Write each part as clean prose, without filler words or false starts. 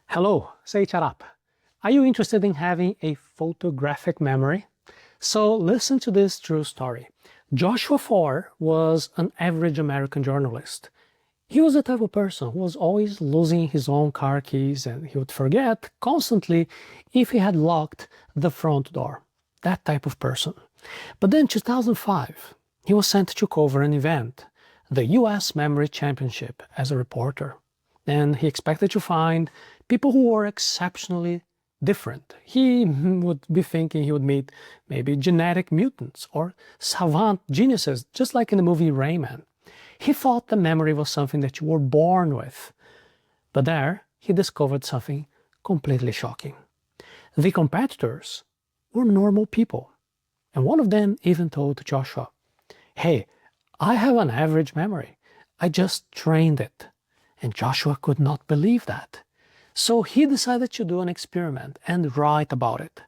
Hello, Seiiti. Are you interested in having a photographic memory? So listen to this true story. Joshua Foer was an average American journalist. He was the type of person who was always losing his own car keys, and he would forget constantly if he had locked the front door. That type of person. But then in 2005, he was sent to cover an event, the US Memory Championship, as a reporter. And he expected to find people who were exceptionally different. He would be thinking he would meet maybe genetic mutants or savant geniuses, just like in the movie Rayman. He thought the memory was something that you were born with. But there, he discovered something completely shocking. The competitors were normal people. And one of them even told Joshua, "Hey, I have an average memory. I just trained it." And Joshua could not believe that. So he decided to do an experiment and write about it.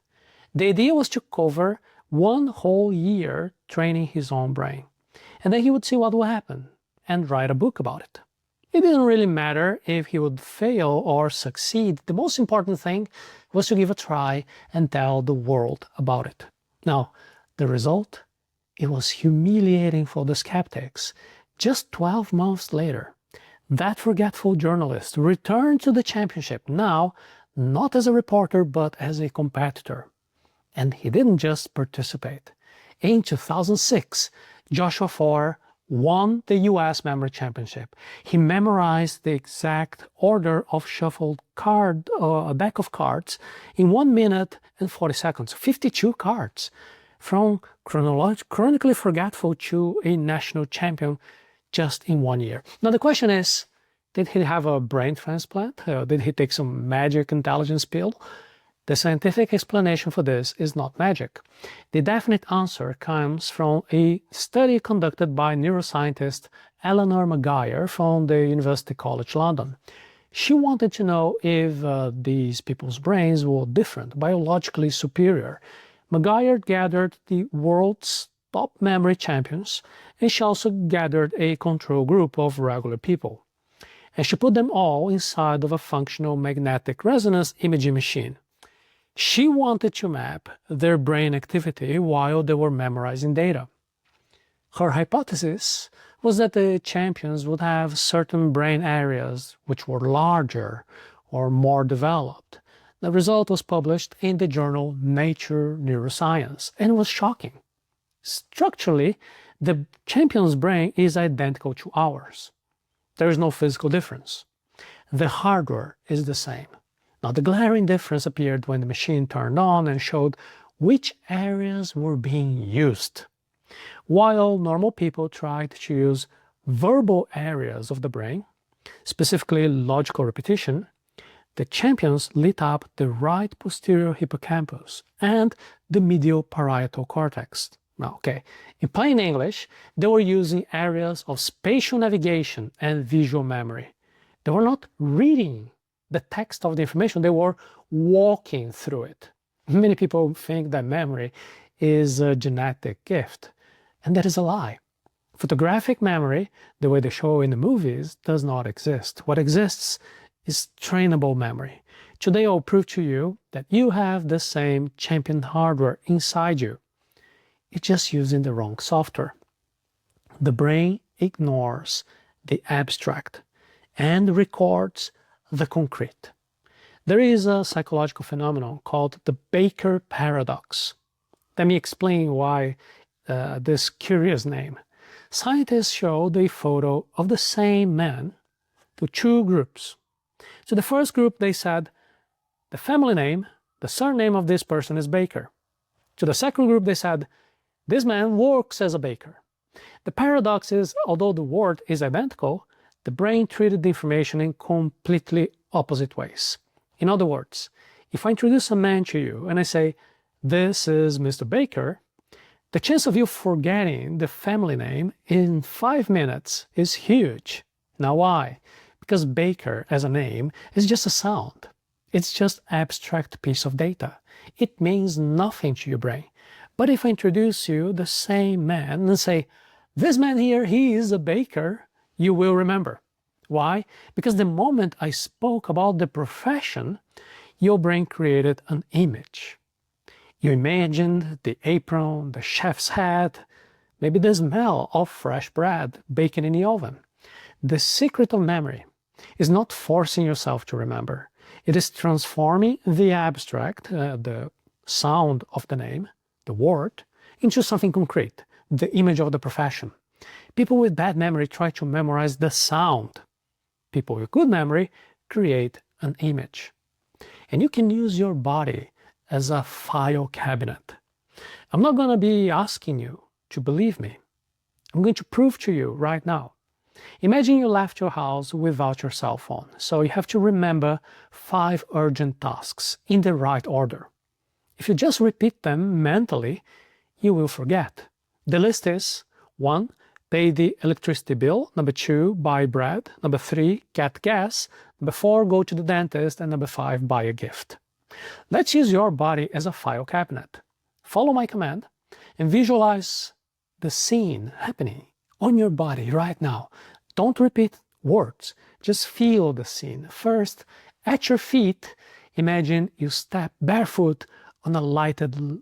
The idea was to cover one whole year training his own brain. And then he would see what would happen and write a book about it. It didn't really matter if he would fail or succeed. The most important thing was to give a try and tell the world about it. Now, the result? It was humiliating for the skeptics. Just 12 months later, that forgetful journalist returned to the championship, now not as a reporter but as a competitor. And he didn't just participate. In 2006, Joshua Foer won the US Memory Championship. He memorized the exact order of shuffled a deck of cards in 1 minute and 40 seconds, 52 cards, from chronically forgetful to a national champion just in 1 year. Now the question is, did he have a brain transplant? Did he take some magic intelligence pill? The scientific explanation for this is not magic. The definite answer comes from a study conducted by neuroscientist Eleanor Maguire from the University College London. She wanted to know if these people's brains were different, biologically superior. Maguire gathered the world's top memory champions, and she also gathered a control group of regular people. And she put them all inside of a functional magnetic resonance imaging machine. She wanted to map their brain activity while they were memorizing data. Her hypothesis was that the champions would have certain brain areas which were larger or more developed. The result was published in the journal Nature Neuroscience, and it was shocking. Structurally, the champion's brain is identical to ours. There is no physical difference. The hardware is the same. Now, the glaring difference appeared when the machine turned on and showed which areas were being used. While normal people tried to use verbal areas of the brain, specifically logical repetition, the champions lit up the right posterior hippocampus and the medial parietal cortex. Okay, in plain English, they were using areas of spatial navigation and visual memory. They were not reading the text of the information, they were walking through it. Many people think that memory is a genetic gift, and that is a lie. Photographic memory, the way they show in the movies, does not exist. What exists is trainable memory. Today I'll prove to you that you have the same champion hardware inside you. It's just using the wrong software. The brain ignores the abstract and records the concrete. There is a psychological phenomenon called the Baker paradox. Let me explain why this curious name. Scientists showed a photo of the same man to two groups. To the first group, they said, the family name, the surname of this person is Baker. To the second group, they said, this man works as a baker. The paradox is, although the word is identical, the brain treated the information in completely opposite ways. In other words, if I introduce a man to you and I say, this is Mr. Baker, the chance of you forgetting the family name in 5 minutes is huge. Now why? Because Baker as a name is just a sound. It's just an abstract piece of data. It means nothing to your brain. But if I introduce you the same man and say, this man here, he is a baker, you will remember. Why? Because the moment I spoke about the profession, your brain created an image. You imagined the apron, the chef's hat, maybe the smell of fresh bread baking in the oven. The secret of memory is not forcing yourself to remember. It is transforming the abstract, the sound of the name, the word, into something concrete, the image of the profession. People with bad memory try to memorize the sound. People with good memory create an image. And you can use your body as a file cabinet. I'm not going to be asking you to believe me. I'm going to prove to you right now. Imagine you left your house without your cell phone, so you have to remember 5 urgent tasks in the right order. If you just repeat them mentally, you will forget. The list is: 1. Pay the electricity bill. 2. Buy bread. 3. Get gas. 4. Go to the dentist. And 5. Buy a gift. Let's use your body as a file cabinet. Follow my command and visualize the scene happening on your body right now. Don't repeat words, just feel the scene. First, at your feet, imagine you step barefoot on a lighted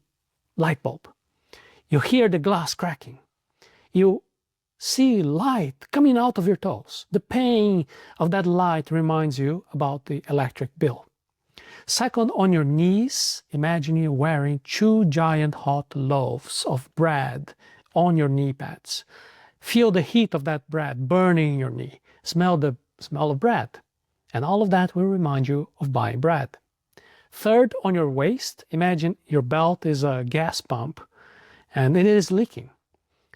light bulb. You hear the glass cracking. You see light coming out of your toes. The pain of that light reminds you about the electric bill. Second, on your knees, imagine you wearing 2 giant hot loaves of bread on your knee pads. Feel the heat of that bread burning your knee. Smell the smell of bread. And all of that will remind you of buying bread. Third, on your waist, imagine your belt is a gas pump and it is leaking.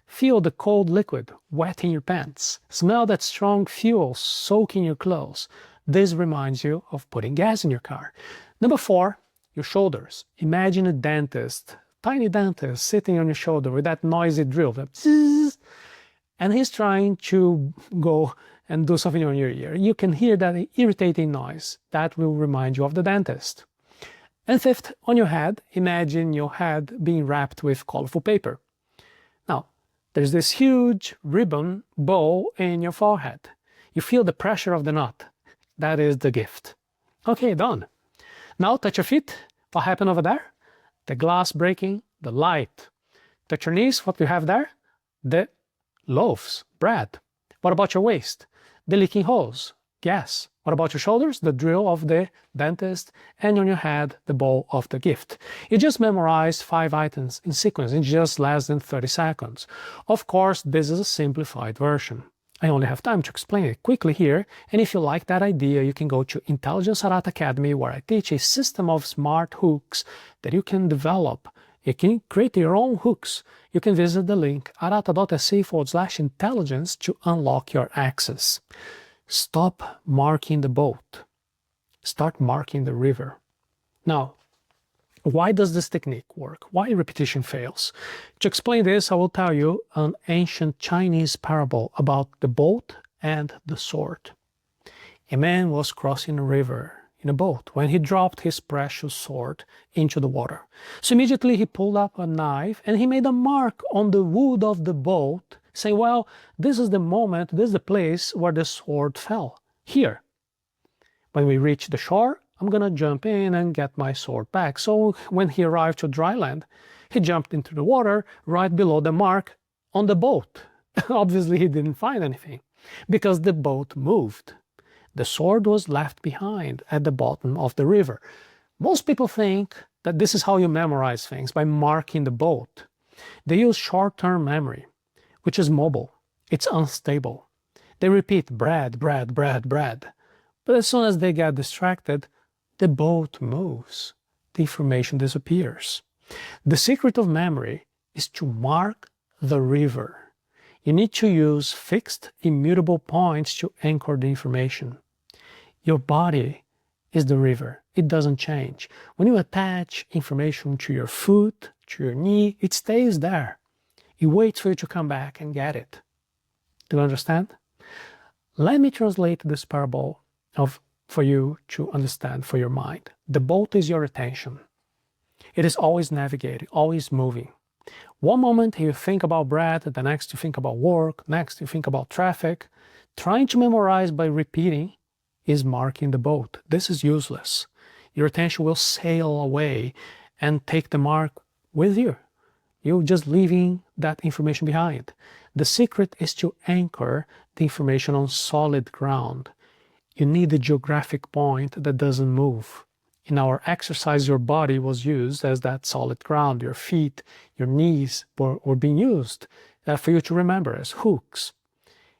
Feel the cold liquid wetting your pants. Smell that strong fuel soaking your clothes. This reminds you of putting gas in your car. 4, your shoulders. Imagine a dentist, tiny dentist, sitting on your shoulder with that noisy drill. And he's trying to go and do something on your ear. You can hear that irritating noise. That will remind you of the dentist. And 5th, on your head, imagine your head being wrapped with colorful paper. Now, there's this huge ribbon bow in your forehead. You feel the pressure of the knot. That is the gift. Okay, done. Now touch your feet. What happened over there? The glass breaking, the light. Touch your knees. What we have there? The loaves, bread. What about your waist? The leaking hose, gas. What about your shoulders? The drill of the dentist. And on your head, the bowl of the gift. You just memorized 5 items in sequence in just less than 30 seconds. Of course, this is a simplified version. I only have time to explain it quickly here, and if you like that idea, you can go to Intelligence Arata Academy, where I teach a system of smart hooks that you can develop. You can create your own hooks. You can visit the link arata.se/intelligence to unlock your access. Stop marking the boat. Start marking the river. Now, why does this technique work? Why repetition fails? To explain this, I will tell you an ancient Chinese parable about the boat and the sword. A man was crossing a river in a boat when he dropped his precious sword into the water. So immediately he pulled up a knife and he made a mark on the wood of the boat, saying, well, this is the moment, this is the place where the sword fell, here. When we reach the shore, I'm gonna jump in and get my sword back. So when he arrived to dry land, he jumped into the water right below the mark on the boat. Obviously he didn't find anything because the boat moved. The sword was left behind at the bottom of the river. Most people think that this is how you memorize things, by marking the boat. They use short-term memory, which is mobile. It's unstable. They repeat bread, bread, bread, bread. But as soon as they get distracted, the boat moves. The information disappears. The secret of memory is to mark the river. You need to use fixed, immutable points to anchor the information. Your body is the river. It doesn't change. When you attach information to your foot, to your knee, it stays there. It waits for you to come back and get it. Do you understand? Let me translate this parable for you to understand for your mind. The boat is your attention. It is always navigating, always moving. One moment you think about bread, the next you think about work, next you think about traffic. Trying to memorize by repeating is marking the boat. This is useless. Your attention will sail away and take the mark with you. You're just leaving that information behind. The secret is to anchor the information on solid ground. You need a geographic point that doesn't move. In our exercise, your body was used as that solid ground. Your feet, your knees were being used for you to remember as hooks.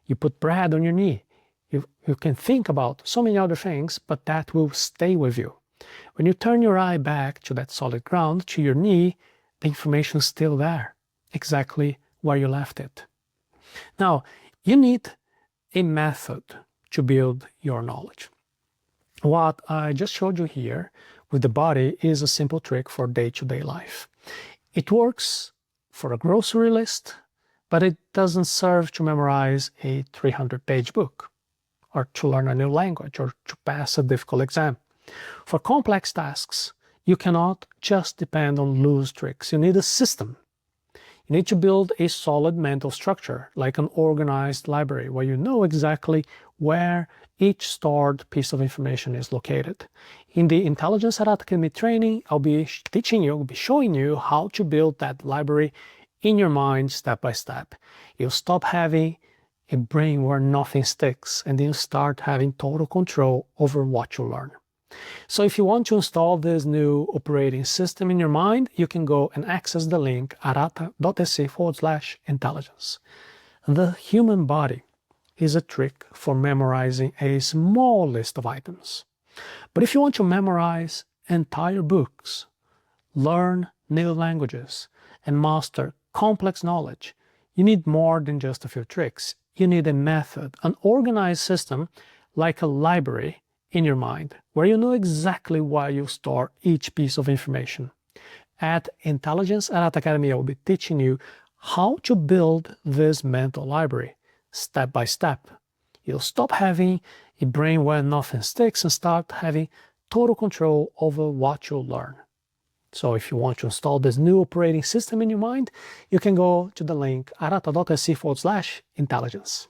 You put bread on your knee. You can think about so many other things, but that will stay with you. When you turn your eye back to that solid ground, to your knee, the information is still there, exactly where you left it. Now, you need a method to build your knowledge. What I just showed you here with the body is a simple trick for day-to-day life. It works for a grocery list, but it doesn't serve to memorize a 300-page book, or to learn a new language, or to pass a difficult exam. For complex tasks, you cannot just depend on loose tricks. You need a system. You need to build a solid mental structure, like an organized library, where you know exactly where each stored piece of information is located. In the Intelligence Arata Academy training, I'll be showing you how to build that library in your mind step by step. You'll stop having a brain where nothing sticks, and then you start having total control over what you learn. So if you want to install this new operating system in your mind, you can go and access the link arata.se/intelligence. The human body is a trick for memorizing a small list of items. But if you want to memorize entire books, learn new languages, and master complex knowledge, you need more than just a few tricks. You need a method, an organized system like a library in your mind, where you know exactly where you store each piece of information. At Intelligence Arata Academy, I will be teaching you how to build this mental library step by step. You'll stop having a brain where nothing sticks and start having total control over what you learn. So if you want to install this new operating system in your mind, you can go to the link arata.se/intelligence.